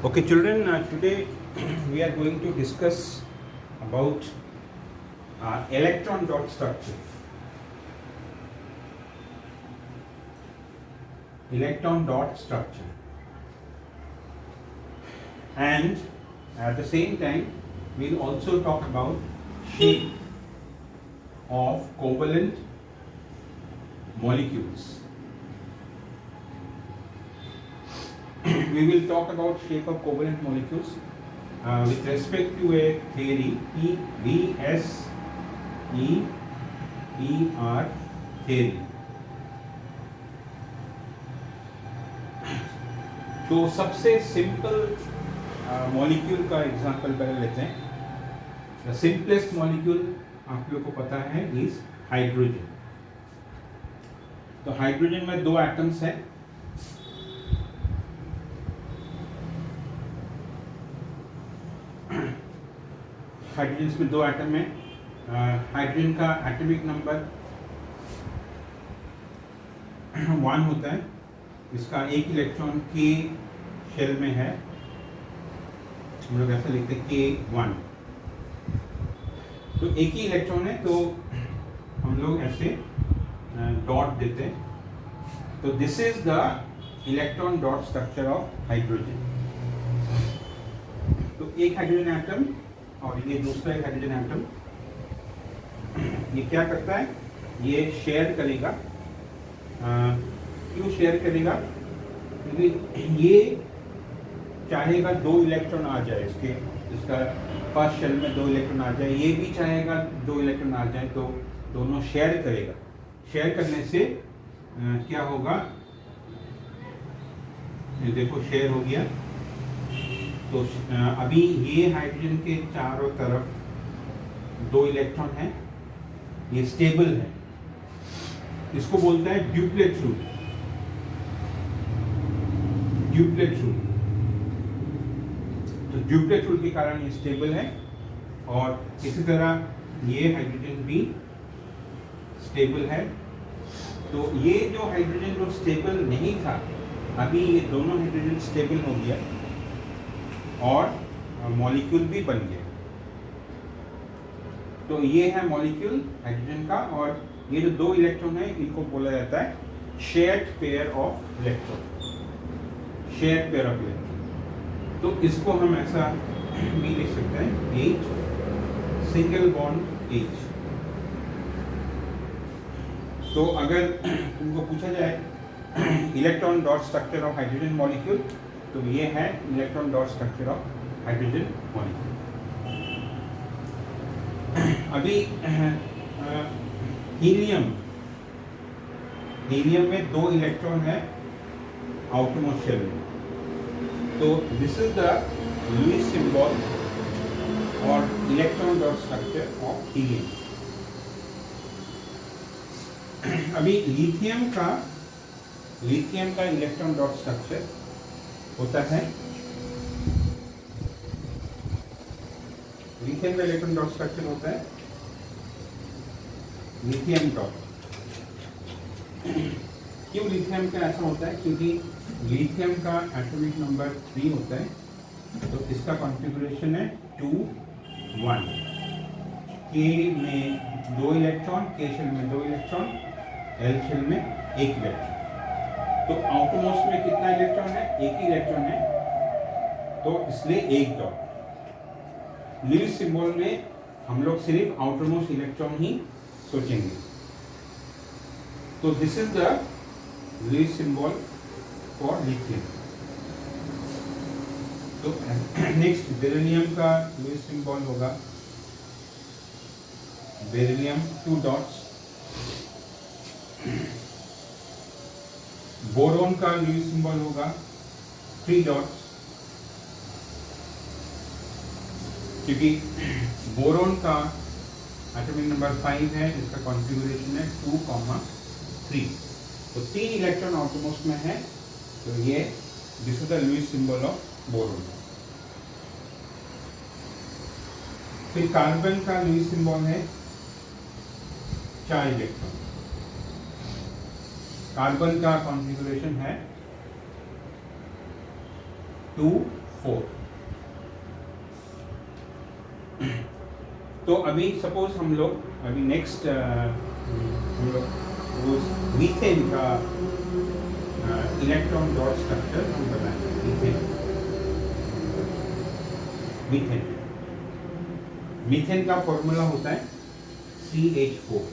Okay, children, today we are going to discuss about electron dot structure. Electron dot structure. And at the same time, we'll also talk about shape of covalent molecules. We will talk about shape of covalent molecules with respect to a theory, VSEPR theory. तो सबसे simple molecule का example पहले लेते हैं. The simplest molecule आप लोग को पता है इज हाइड्रोजन. तो हाइड्रोजन में दो एटम्स हैं. हाइड्रोजन में दो एटम है. हाइड्रोजन का एटॉमिक नंबर 1 होता है. इसका एक इलेक्ट्रॉन के शेल में है. हम लोग ऐसा लिखते हैं K1. तो एक ही इलेक्ट्रॉन है तो हम लोग ऐसे डॉट देते हैं. तो this is the electron dot structure of hydrogen. तो एक हाइड्रोजन एटम और ये दूसरा एक हाइड्रोजन एटम, ये क्या करता है, ये शेयर करेगा. क्यों शेयर करेगा? क्योंकि ये चाहेगा दो इलेक्ट्रॉन आ जाए इसके, इसका फर्स्ट शेल में दो इलेक्ट्रॉन आ जाए. ये भी चाहेगा दो इलेक्ट्रॉन आ जाए. तो दोनों शेयर करेगा. शेयर करने से क्या होगा, ये देखो शेयर हो गया. तो अभी ये हाइड्रोजन के चारों तरफ दो इलेक्ट्रॉन हैं. ये स्टेबल है. इसको बोलता है ड्यूप्लेट रूल. Duplet rule. तो ड्यूप्लेट रूल के कारण ये स्टेबल है. और इसी तरह ये हाइड्रोजन भी स्टेबल है. तो ये जो हाइड्रोजन जो स्टेबल नहीं था, अभी ये दोनों हाइड्रोजन स्टेबल हो गया और मॉलिक्यूल भी बन गया. तो ये है मॉलिक्यूल हाइड्रोजन का. और ये जो दो इलेक्ट्रॉन है इनको बोला जाता है shared pair of electron. Shared pair of electron. तो इसको हम ऐसा भी लिख सकते हैं, H सिंगल बॉन्ड H. तो अगर तुमको पूछा जाए electron dot structure of hydrogen molecule, तो ये है electron dot structure of hydrogen molecule. अभी हीलियम में दो इलेक्ट्रॉन है आउटरमोस्ट शेल में. तो this is the Lewis symbol और electron dot structure of helium. अभी लिथियम का इलेक्ट्रॉन डॉट स्ट्रक्चर होता है. लिथियम का इलेक्ट्रॉन डॉट स्ट्रक्चर होता है लिथियम डॉट. क्यों लिथियम का ऐसा होता है? क्योंकि लिथियम का एटॉमिक नंबर 3 होता है. तो इसका कॉन्फ़िगरेशन है 2 1. के में दो इलेक्ट्रॉन, के शेल में दो इलेक्ट्रॉन, एल शेल में एक इलेक्ट्रॉन. तो आउटरमोस्ट में कितना इलेक्ट्रॉन है? एक ही इलेक्ट्रॉन है. तो इसलिए एक डॉट. लुईस सिंबल में हम लोग सिर्फ आउटरमोस्ट इलेक्ट्रॉन ही सोचेंगे. तो this is the Lewis symbol for lithium. तो नेक्स्ट बेरिलियम का लुईस सिंबल होगा बेरिलियम 2 डॉट्स. बोरोन का लुईस सिंबल होगा 3 डॉट्स. क्योंकि बोरोन का एटॉमिक नंबर 5 है, इसका कॉन्फ़िगरेशन है 2, 3. तो 3 इलेक्ट्रॉन आउटरमोस्ट में है. तो ये this is the Lewis symbol of boron. फिर कार्बन का लुईस सिंबल है 4 इलेक्ट्रॉन. कार्बन का कॉन्फ़िगरेशन है 2 4। तो अभी सपोज हम लोग अभी नेक्स्ट हम लोग वो मीथेन का इलेक्ट्रॉन डॉट स्ट्रक्चर हम बनाएंगे। मीथेन मीथेन का फॉर्मूला होता है CH4।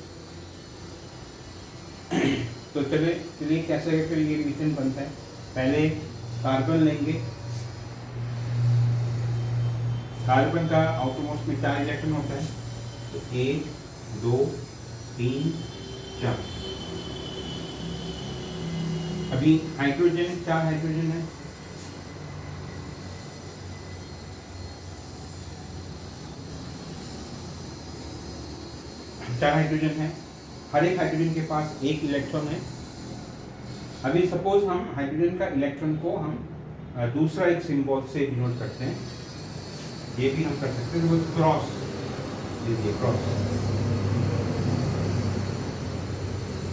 तो चलिए कैसे फिर ये मीथेन बनता है। पहले कार्बन लेंगे, कार्बन का आउटरमोस्ट में 4 इलेक्ट्रॉन होता है, तो 1 2 3 4। अभी हाइड्रोजन 4 हाइड्रोजन है, हर एक हाइड्रोजन के पास 1 इलेक्ट्रॉन है। अभी सपोज हम हाइड्रोजन का इलेक्ट्रॉन को हम दूसरा एक सिंबल से डिनोट करते हैं, ये भी हम कर सकते हैं, वो क्रॉस, ये क्रॉस।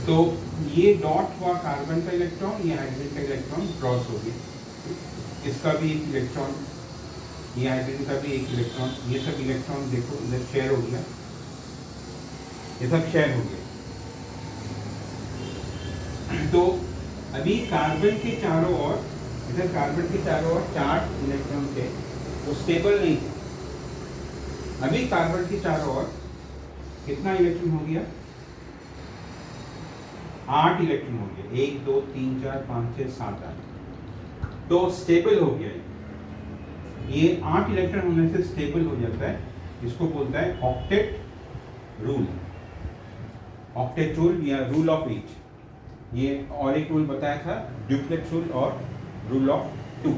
तो ये डॉट हुआ कार्बन का इलेक्ट्रॉन, ये हाइड्रोजन का इलेक्ट्रॉन क्रॉस हो गया, इसका भी एक इलेक्ट्रॉन, ये हाइड्रोजन का भी एक इलेक्ट्रॉन, ये सब इलेक्ट्रॉन देखो इधर शेयर हो गया, ये सब शेयर हो गया। तो अभी कार्बन के चारों ओर, इधर कार्बन के चारों ओर 4 इलेक्ट्रॉन थे, वो स्टेबल नहीं थे। अभी कार्बन के चारों ओर कितना इलेक्ट्रॉन हो गया? 8 इलेक्ट्रॉन हो गया, 1 2 3 4 5 6 7 8। तो स्टेबल हो गया ये 8 इलेक्ट्रॉन होने से स्टेबल हो जाता है, इसको बोलता है ऑक्टेट रूल। ऑक्टेट रूल या रूल ऑफ 8। ये और एक रूल बताया था, ड्यूप्लेक्स रूल और रूल ऑफ 2।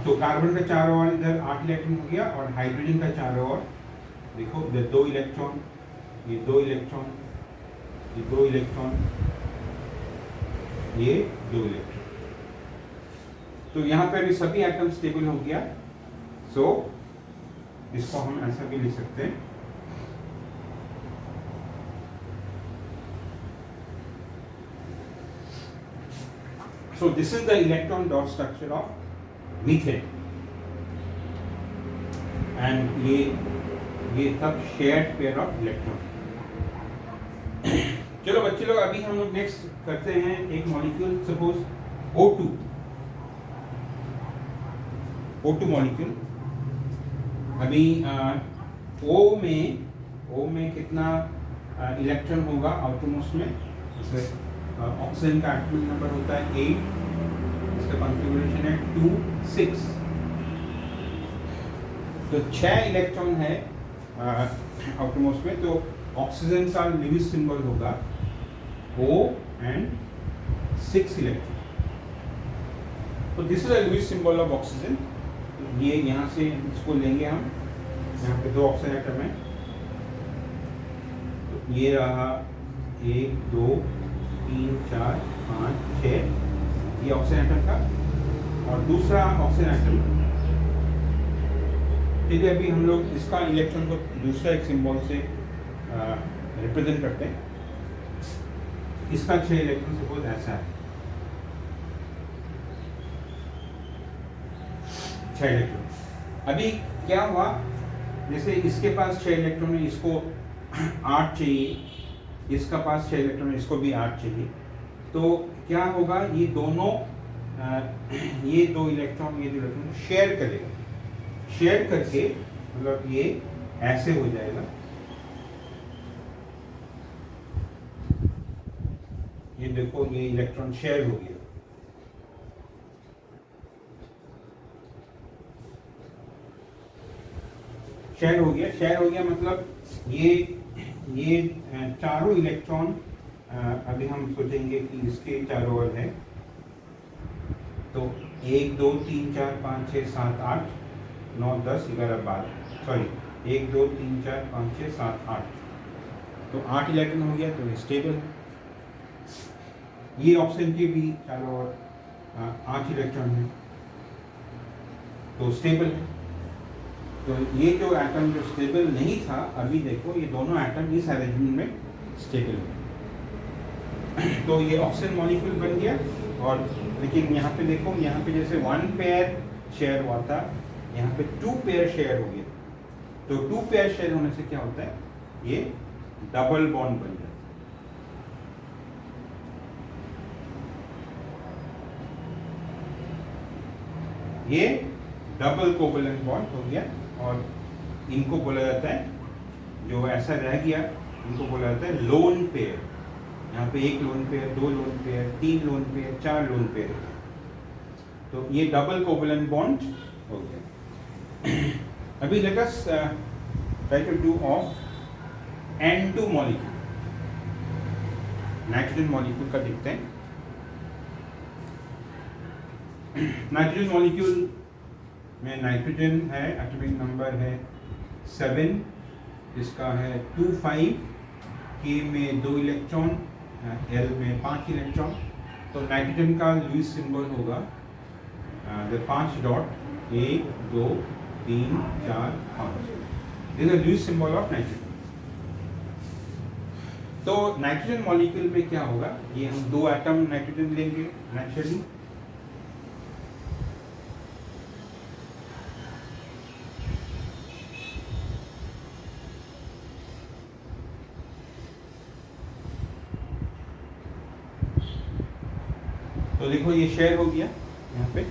तो कार्बन का चारों ओर इधर 8 इलेक्ट्रॉन हो गया, और हाइड्रोजन का चारों ओर देखो इधर 2 इलेक्ट्रॉन, ये 2 इलेक्ट्रॉन, ये 2 इलेक्ट्रॉन, ये 2 इलेक्ट्रॉन। तो यहाँ पर भी सभी एटम स्टेबल हो गया। सो इसको हम ऐसा भी लिख सकते हैं, so this is the electron dot structure of methane, and ये सब shared pair of electron। चलो बच्चे लोग, अभी हम लोग नेक्स्ट करते हैं एक मॉलिक्यूल, सपोज O2 मॉलिक्यूल। अभी O में कितना इलेक्ट्रॉन होगा आउटरमोस्ट में? जैसे ऑक्सीजन का एटॉमिक नंबर होता है 8, इसका कॉन्फ़िगरेशन है 2 6। तो 6 इलेक्ट्रॉन है आउटरमोस्ट में, तो ऑक्सीजन का लिविस सिंबल होगा O and 6 इलेक्ट्रॉन। तो this is the Lewis symbol of oxygen. ये यहाँ से इसको लेंगे हम, यहाँ पे 2 ऑक्सीजन एटम है, तो ये रहा 1 2 3 4 5 6, ये ऑक्सीजन एटम था, और दूसरा ऑक्सीजन एटम। ठीक है, अभी हम लोग इसका इलेक्ट्रॉन को दूसरा एक सिंबल से रिप्रेजेंट करते हैं। इसका 6 इलेक्ट्रॉन सपोज ऐसा है, 6 इलेक्ट्रॉन। अभी क्या हुआ, जैसे इसके पास 6 इलेक्ट्रॉन है, इसको 8 चाहिए, इसका पास 6 इलेक्ट्रॉन है, इसको भी 8 चाहिए। तो क्या होगा, ये दोनों ये 2 इलेक्ट्रॉन शेयर करेगा, शेयर करके मतलब ये ऐसे हो जाएगा, ये देखो ये इलेक्ट्रॉन शेयर हो गया। शेयर हो गया मतलब ये चारों इलेक्ट्रॉन, अभी हम सोचेंगे कि इसके चारों ओर है, तो 1 2 3 4 5 6 7 8 9 10 11 12, सॉरी 1 2 3 4 5 6 7 8, तो 8 इलेक्ट्रॉन हो गया, तो ये स्टेबल है। ये ऑक्सीजन के भी चारों ओर 8 इलेक्ट्रॉन है, तो स्टेबल है। तो ये जो एटम जो स्टेबल नहीं था, अभी देखो ये दोनों एटम इस अरेंजमेंट में स्टेबल है। तो ये ऑक्सीजन मॉलिक्यूल बन गया। और लेकिन यहाँ पे देखो, यहाँ पे जैसे 1 पेयर शेयर हुआ था, यहाँ पे 2 पेयर शेयर हो गया। तो 2 पेयर शेयर होने से क्या होता है, ये डबल बॉन्ड बन जाता है। ये डबल कोवलेंट बॉन्ड हो गया। और इनको बोला जाता है, जो ऐसा रह गया इनको बोला जाता है लोन पेयर। यहाँ पे 1 lone pair, 2 lone pair, 3 lone pair, 4 lone pair. तो ये डबल कोवलेंट बॉन्ड हो गया। अभी let us try to do of N2 molecule, nitrogen molecule का देखते हैं। नाइट्रोजन मॉलिक्यूल में नाइट्रोजन है, एटॉमिक नंबर है 7, इसका है 2,5, K में 2 इलेक्ट्रॉन, L में 5 इलेक्ट्रॉन। तो नाइट्रोजन का लुईस सिंबल होगा 5 dot, 1 2 3 4 5। This is Lewis symbol of nitrogen. तो नाइट्रोजन मॉलिक्यूल में क्या होगा, ये हम 2 एटम नाइट्रोजन लेंगे नेचुरली। तो देखो ये शेयर हो गया, यहाँ पे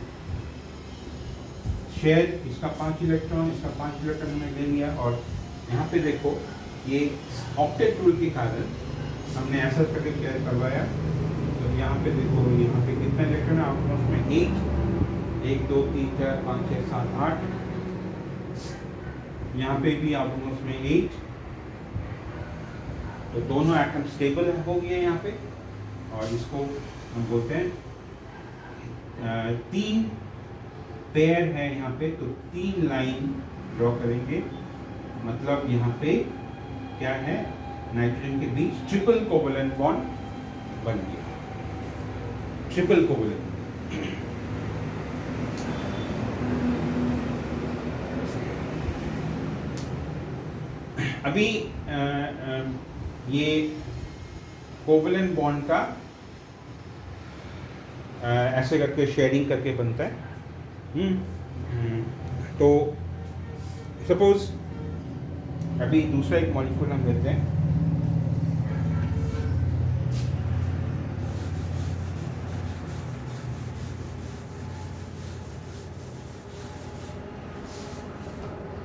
शेयर, इसका 5 इलेक्ट्रॉन, इसका 5 इलेक्ट्रॉन हमने ले लिया। और यहाँ पे देखो ये ऑक्टेट रूल के कारण हमने ऐसा करके शेयर करवाया। तो यहाँ पे देखो, यहाँ पे कितना इलेक्ट्रॉन है आपको उसमें 1 2 3 4 5 6 7 8। यहाँ पे भी आपको उसमें 8। तो दोनों एटम स्टेबल हो गए यहाँ पे। और इसको हम बोलते हैं 3 पेयर है यहाँ पे। तो 3 लाइन ड्रॉ करेंगे, मतलब यहाँ पे क्या है, नाइट्रोजन के बीच ट्रिपल कोवलेंट बॉन्ड बन गया, ट्रिपल कोवलेंट। अभी ये कोवलेंट बॉन्ड का ऐसे करके शेयरिंग करके बनता है। तो सपोज अभी दूसरा एक मॉलिक्यूल हम लेते हैं।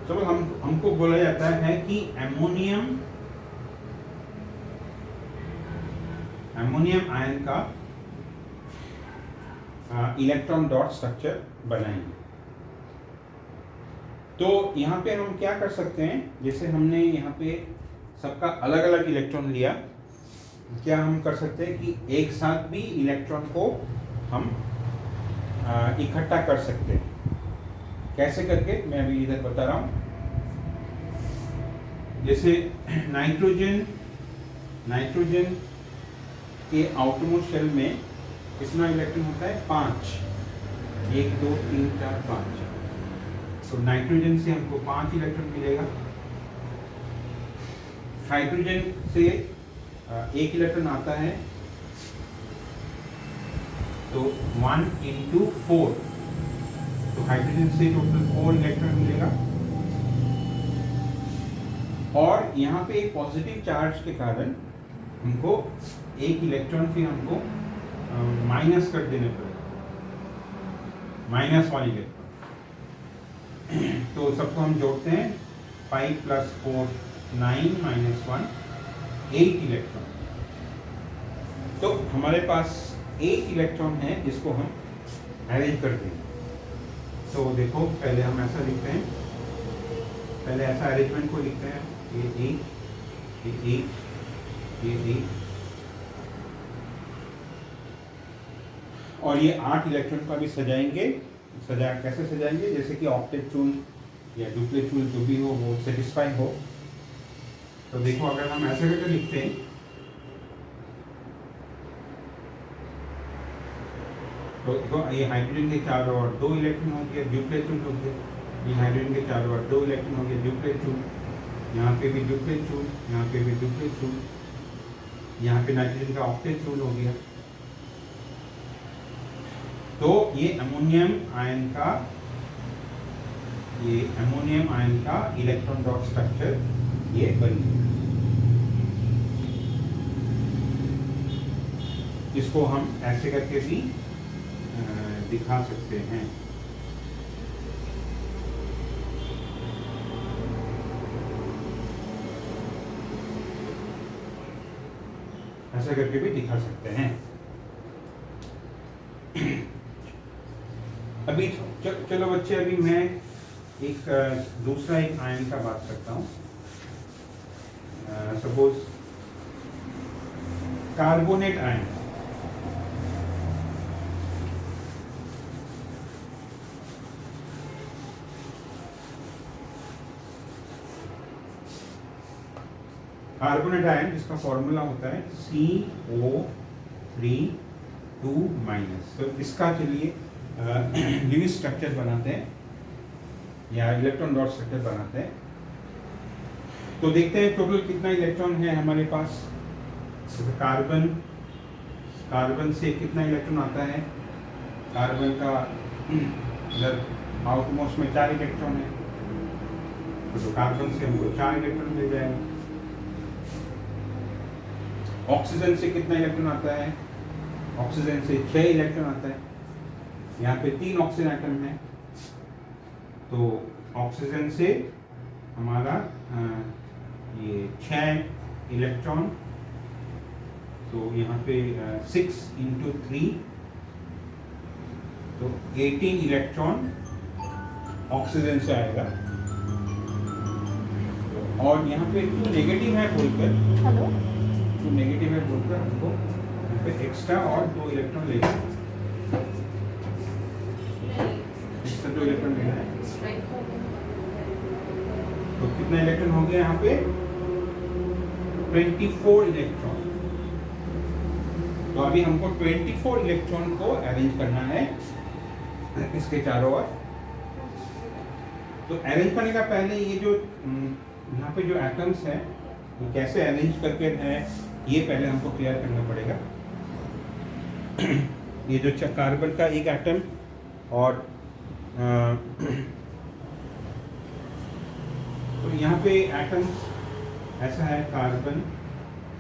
सपोज हमको बोला जाता है कि एमोनियम आयन का इलेक्ट्रॉन डॉट स्ट्रक्चर बनाएंगे। तो यहाँ पे हम क्या कर सकते हैं, जैसे हमने यहाँ पे सबका अलग अलग इलेक्ट्रॉन लिया, क्या हम कर सकते हैं कि एक साथ भी इलेक्ट्रॉन को हम इकट्ठा कर सकते हैं। कैसे करके मैं अभी इधर बता रहा हूँ। जैसे नाइट्रोजन के आउटरमोस्ट शेल में कितना इलेक्ट्रॉन होता है, 5, 1 2 3 4 5। तो नाइट्रोजन से हमको 5 इलेक्ट्रॉन मिलेगा। हाइड्रोजन से 1 इलेक्ट्रॉन आता है, तो 1 × 4। तो हाइड्रोजन से टोटल 4 इलेक्ट्रॉन मिलेगा। और यहाँ पे एक पॉजिटिव चार्ज के कारण हमको 1 इलेक्ट्रॉन फिर हमको माइनस कर देने पड़ेगा, -1 इलेक्ट्रॉन। तो सबको हम जोड़ते हैं, 5 + 4 9 - 1 8 इलेक्ट्रॉन। तो हमारे पास 8 इलेक्ट्रॉन है जिसको हम अरेंज कर देंगे। तो देखो पहले हम ऐसा लिखते हैं, पहले ऐसा अरेंजमेंट को लिखते हैं, ये 1 ये 1 ये 1 और ये 8 इलेक्ट्रॉन का भी सजाएंगे। कैसे सजाएंगे, जैसे कि ऑक्टेट रूल या डुप्लेट रूल जो भी हो वो सेटिस्फाई हो। तो देखो अगर हम ऐसे करके लिखते हैं, तो देखो ये हाइड्रोजन के चारों ओर 2 इलेक्ट्रॉन हो गया, डुप्लेट रूल हो गया। ये हाइड्रोजन के चारों ओर 2 इलेक्ट्रॉन हो गया, डुप्लेट रूल। यहाँ पे भी डुप्लेट रूल, यहाँ पे भी डुप्लेट रूल। यहाँ पे नाइट्रोजन का ऑक्टेट रूल हो गया। तो ये अमोनियम आयन का इलेक्ट्रॉन डॉट स्ट्रक्चर ये बन गया। इसको हम ऐसे करके भी दिखा सकते हैं। ऐसा करके भी दिखा सकते हैं। अभी चलो बच्चे, अभी मैं एक दूसरा एक आयन का बात करता हूँ। Suppose carbonate ion. Carbonate ion जिसका फॉर्मूला होता है CO3 तो इसका चलिए ल्यूइस स्ट्रक्चर बनाते हैं या इलेक्ट्रॉन डॉट स्ट्रक्चर बनाते हैं। तो देखते हैं टोटल कितना इलेक्ट्रॉन है हमारे पास। तो कार्बन से कितना इलेक्ट्रॉन आता है। कार्बन का इधर आउटमोस्ट में 4 इलेक्ट्रॉन है, तो कार्बन से हमको 4 इलेक्ट्रॉन मिल जाएंगे। ऑक्सीजन से कितना इलेक्ट्रॉन आता है। ऑक्सीजन से 6 इलेक्ट्रॉन आता है। यहाँ पे 3 ऑक्सीजन एटम है, तो ऑक्सीजन से हमारा ये 6 इलेक्ट्रॉन, तो यहाँ पे 6 × 3 तो 18 इलेक्ट्रॉन ऑक्सीजन से आएगा। और यहाँ पे जो नेगेटिव है बोलकर, हेलो, जो नेगेटिव है बोलकर हमको यहाँ पे एक्स्ट्रा और 2 इलेक्ट्रॉन लेना है। एक्स्ट्रा 2 इलेक्ट्रॉन लेना है। तो कितना इलेक्ट्रॉन हो गया यहाँ पे 24 इलेक्ट्रॉन। तो अभी हमको 24 इलेक्ट्रॉन को अरेंज करना है इसके चारों ओर। तो अरेंज करने का पहले ये जो यहाँ पे जो एटम्स है वो कैसे अरेंज करके है ये पहले हमको क्लियर करना पड़ेगा। ये जो कार्बन का एक एटम और तो यहाँ पे एटम्स ऐसा है, कार्बन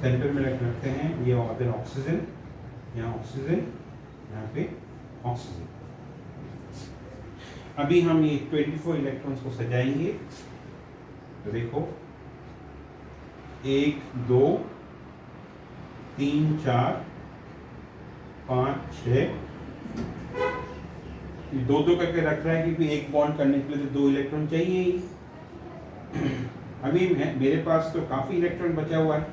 सेंटर में रखते हैं, ये अदर ऑक्सीजन, यहाँ ऑक्सीजन, यहाँ पे ऑक्सीजन। अभी हम ये 24 इलेक्ट्रॉन्स को सजाएंगे। तो देखो 1 2 3 4 5 6 2 करके रख रहा है क्योंकि एक बॉन्ड करने के लिए तो 2 इलेक्ट्रॉन चाहिए ही। अभी मेरे पास तो काफी इलेक्ट्रॉन बचा हुआ है,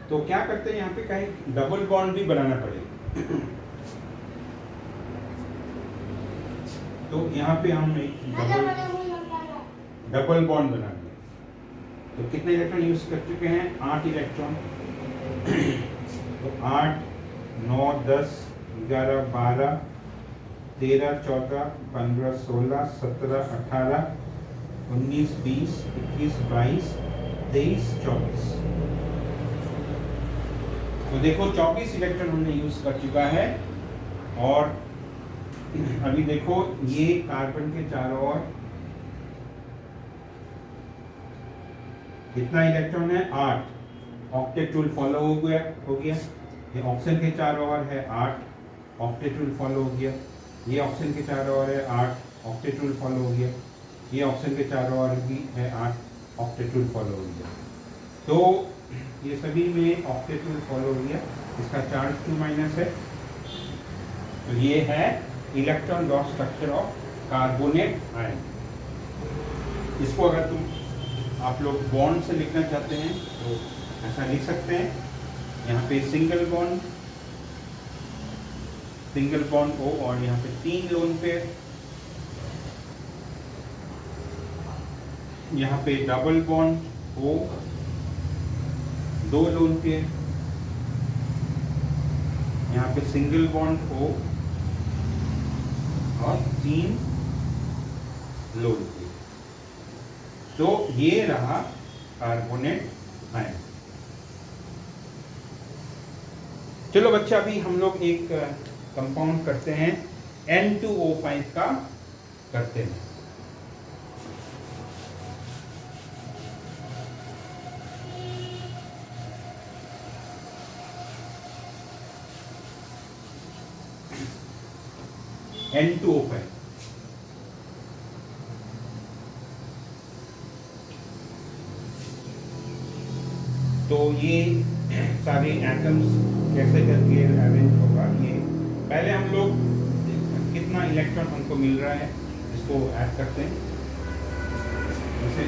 तो क्या करते हैं यहाँ पे कहीं डबल बॉन्ड भी बनाना पड़ेगा। तो यहाँ पे हम एक डबल बॉन्ड बनाएंगे। तो कितने इलेक्ट्रॉन यूज कर चुके हैं 8 इलेक्ट्रॉन। तो 8 9 10 11 12 13 14 15 16 17 18 19 20 21 22 23 24। तो देखो 24 इलेक्ट्रॉन हमने यूज कर चुका है। और अभी देखो ये कार्बन के चारों ओर कितना इलेक्ट्रॉन है 8। ऑक्टेट रूल फॉलो हो गया। ये ऑक्सीजन के चारों ओर है 8, ऑक्टेट रूल फॉलो हो गया। ये ऑक्सीजन के चारों ओर है 8, ऑक्टेट रूल फॉलो हो गया। ये ऑक्सीजन के चारों ओर भी है 8, ऑक्टेट रूल फॉलो हो गया। तो ये सभी में ऑक्टेट रूल फॉलो हो गया। इसका चार्ज 2- है। तो ये है electron dot structure of carbonate ion. इसको अगर आप लोग बॉन्ड से लिखना चाहते हैं तो ऐसा लिख सकते हैं। यहाँ पे सिंगल बॉन्ड O और यहाँ पे 3 लोन पेयर। यहाँ पे double bond O 2 lone pair. यहाँ पे सिंगल बॉन्ड O और 3 लोन पेयर। तो ये रहा कार्बोनेट आयन। चलो बच्चे, अभी हम लोग एक कंपाउंड करते हैं, N2O5 का करते हैं। N2O5, तो ये सारे एटम्स कैसे करके अरेंज होगा, ये पहले हम लोग कितना इलेक्ट्रॉन हमको मिल रहा है इसको ऐड करते हैं। जैसे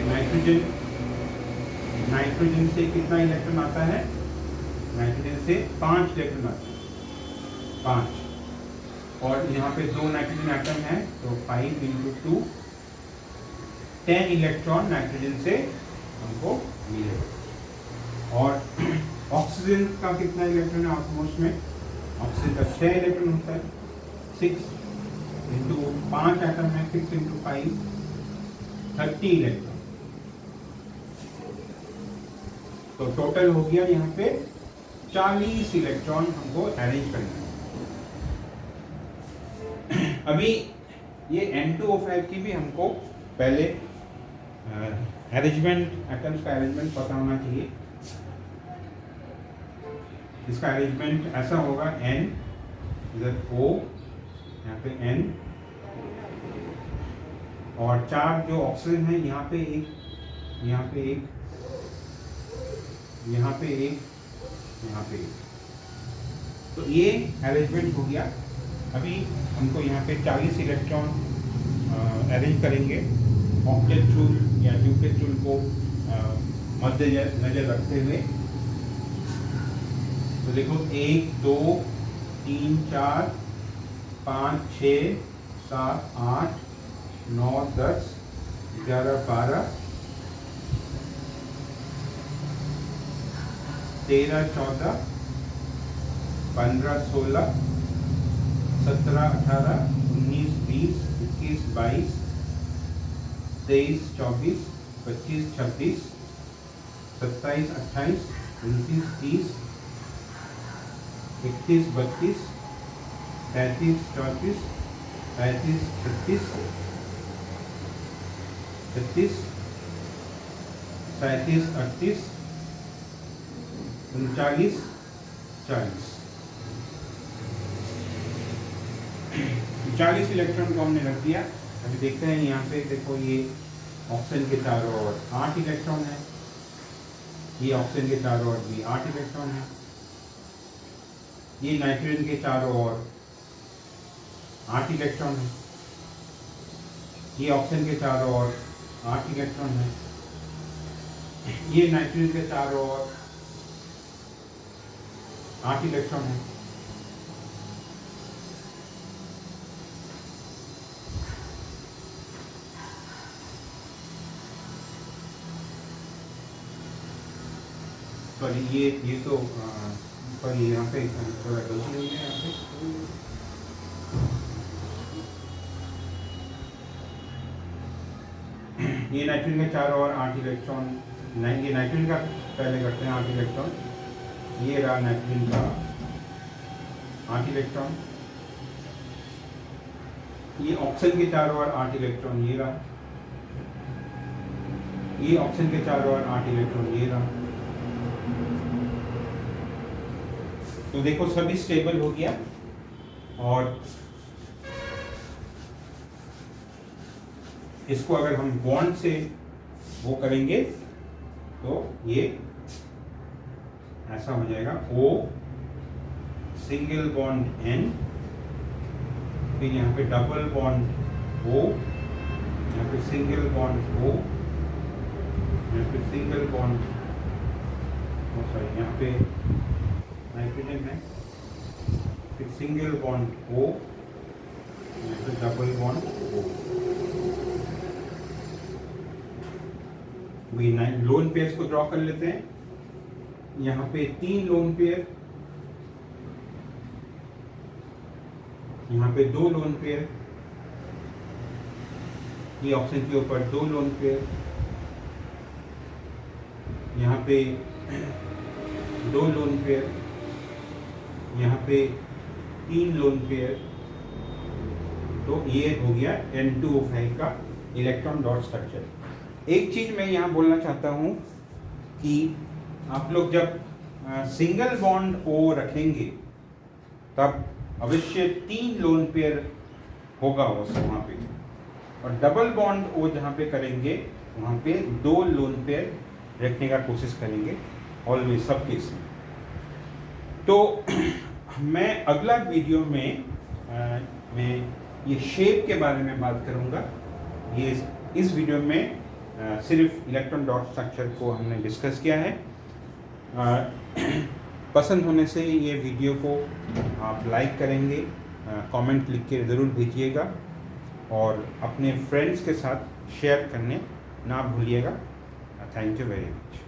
नाइट्रोजन से कितना इलेक्ट्रॉन आता है, नाइट्रोजन से 5 इलेक्ट्रॉन आता है, 5। और यहाँ पे 2 नाइट्रोजन एटम है, तो 5 × 2 10 इलेक्ट्रॉन नाइट्रोजन से हमको मिलेगा। और ऑक्सीजन का कितना इलेक्ट्रॉन है ऑटोमोस्ट में, ऑक्सीजन का 6 इलेक्ट्रॉन होता है, 6 × 5 एटम है, 6 × 5 30 इलेक्ट्रॉन। तो टोटल हो गया यहाँ पे 40 इलेक्ट्रॉन हमको अरेंज करना है। अभी ये N2O5 की भी हमको पहले अरेंजमेंट, एटम्स का अरेंजमेंट पता होना चाहिए। इसका अरेंजमेंट ऐसा होगा, N इधर O, यहाँ पे N, और 4 जो ऑक्सीजन है, यहाँ पे एक, यहाँ पे एक, यहाँ पे एक, यहाँ पे एक। तो ये अरेंजमेंट हो गया। अभी हमको यहाँ पे 40 इलेक्ट्रॉन अरेंज करेंगे ऑक्टेट चूल या ड्यूकेट चूल को मद्देनजर रखते हुए। तो देखो 1 2 3 4 5 6 7 8 9 10 11 12 13 14 15 16 17 18 19 20 21 22 23 24 25 26 27 28 29 30 31 32 33 34 35 36 36 37 38 39 40 40 इलेक्ट्रॉन को हमने रख दिया। अभी देखते हैं यहाँ पे, देखो ये ऑक्सीजन के चारों ओर 8 इलेक्ट्रॉन है, ये ऑक्सीजन के चारों ओर भी 8 इलेक्ट्रॉन है, ये नाइट्रोजन के चारों ओर 8 इलेक्ट्रॉन है, ये ऑक्सीजन के चारों ओर 8 इलेक्ट्रॉन है, ये नाइट्रोजन के चारों ओर 8 इलेक्ट्रॉन है। सॉरी, ये तो सॉरी, यहाँ पे थोड़ा गलती हुई है। यहाँ पे ये नाइट्रोजन के चारों ओर 8 इलेक्ट्रॉन, नहीं, ये नाइट्रोजन का पहले करते हैं 8 इलेक्ट्रॉन। ये रहा नाइट्रोजन का 8 इलेक्ट्रॉन, ये ऑक्सीजन के चारों ओर 8 इलेक्ट्रॉन, ये रहा, ये ऑक्सीजन के चारों ओर 8 इलेक्ट्रॉन, ये रहा। तो देखो सभी स्टेबल हो गया। और इसको अगर हम बॉन्ड से वो करेंगे तो ये ऐसा हो जाएगा, O सिंगल बॉन्ड N, फिर यहाँ पे डबल बॉन्ड O, यहाँ पे सिंगल बॉन्ड O, यहाँ पे सिंगल बॉन्ड, सॉरी यहाँ पे नाइट्रोजन है, फिर सिंगल बॉन्ड O, यहाँ पे डबल बॉन्ड O। वही लोन पेयर्स को ड्रॉ कर लेते हैं। यहाँ पे 3 लोन पेयर, यहाँ पे 2 लोन पेयर, ये ऑक्सीजन के ऊपर 2 लोन पेयर, यहाँ पे 2 लोन पेयर, यहाँ पे 3 लोन पेयर, तो ये हो गया N2O5 का इलेक्ट्रॉन डॉट स्ट्रक्चर। एक चीज़ मैं यहाँ बोलना चाहता हूँ कि आप लोग जब सिंगल बॉन्ड O रखेंगे तब अवश्य 3 लोन पेयर होगा उस वहाँ पे, और डबल बॉन्ड O जहाँ पे करेंगे वहाँ पे 2 लोन पेयर रखने का कोशिश करेंगे ऑलवेज, सब केस में। तो मैं अगला वीडियो में मैं ये शेप के बारे में बात करूँगा। ये इस वीडियो में सिर्फ इलेक्ट्रॉन डॉट स्ट्रक्चर को हमने डिस्कस किया है। पसंद होने से ये वीडियो को आप लाइक करेंगे, कमेंट लिख के ज़रूर भेजिएगा, और अपने फ्रेंड्स के साथ शेयर करने ना भूलिएगा। Thank you very much.